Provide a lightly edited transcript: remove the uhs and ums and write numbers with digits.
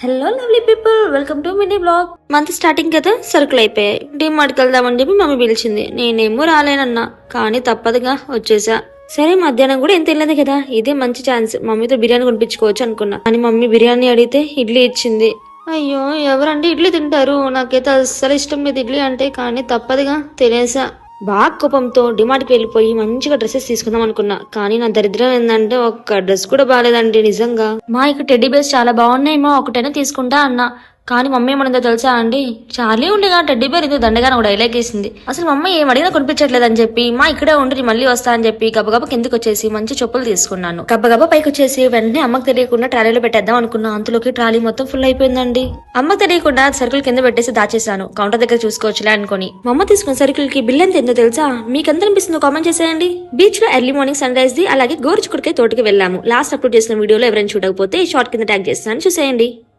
Hello lovely people, welcome to mini blog. Month starting కదా, సరుకులు అయిపోయాయి. డిమార్ట్కి వెళ్దామని చెప్పి మమ్మీ పిలిచింది. నేనేమో రాలేనన్నా, కానీ తప్పదుగా వచ్చేసా. సరే మధ్యాహ్నం కూడా ఏం తెలియదు కదా, ఇదే మంచి ఛాన్స్. మమ్మీతో బిర్యానీ కొనిపించుకోవచ్చు అనుకున్నా, కానీ మమ్మీ బిర్యానీ అడిగితే ఇడ్లీ ఇచ్చింది. అయ్యో, ఎవరంటే ఇడ్లీ తింటారు? నాకైతే అస్సలు ఇష్టం లేదు ఇడ్లీ అంటే, కానీ తప్పదుగా తినేసా. బాగా కోపంతో డిమార్ట్కి వెళ్ళిపోయి మంచిగా డ్రెస్సెస్ తీసుకుందాం అనుకున్నా, కానీ నా దరిద్రం ఏంటంటే ఒక్క డ్రెస్ కూడా బాగాలేదండి. నిజంగా మా ఇక్కడ టెడ్డీ బేర్స్ చాలా బాగున్నాయేమో, ఒకటైనా తీసుకుంటా అన్నా. కానీ మమ్మీ ఏమన్నదో తెలుసా అండి, చాలీ ఉండేగా టెడ్డీ బేర్ ఇది దండగా ఒక డైలాగ్ వేసింది. అసలు మా అమ్మ ఏం అడిగినా కొనిపించట్లేదని చెప్పి, మా ఇక్కడే ఉండి మళ్ళీ వస్తా అని చెప్పి గబగబా కిందకి వచ్చేసి మంచి చెప్పులు తీసుకున్నాను. గబగబా పైకి వచ్చేసి వెంటనే అమ్మకు తెలియకుండా ట్రాలీలో పెట్టేద్దాం అనుకున్నా. అంతలోకి ట్రాలీ మొత్తం ఫుల్ అయిపోయిందండి. అమ్మకు తెలియకుండా సరుకులు కింద పెట్టేసి దాచేసాను. కౌంటర్ దగ్గర చూసుకోవచ్చులే అనుకుని. మా అమ్మ తీసుకున్న సరుకులకి బిల్ ఎంత ఎంతో తెలుసా? మీకు ఎంత అనిపిస్తుందో కామెంట్ చేసేయండి. బీచ్ లో ఎర్లీ మార్నింగ్ సన్ రైజ్ ది, అలాగే గోరుచుకుడికాయ తోటకి వెళ్ళాము. లాస్ట్ అప్లోడ్ చేసిన వీడియోలో ఎవరైనా చూడకపోతే షార్ట్ కింద ట్యాగ్ చేస్తాను, చూసేయండి.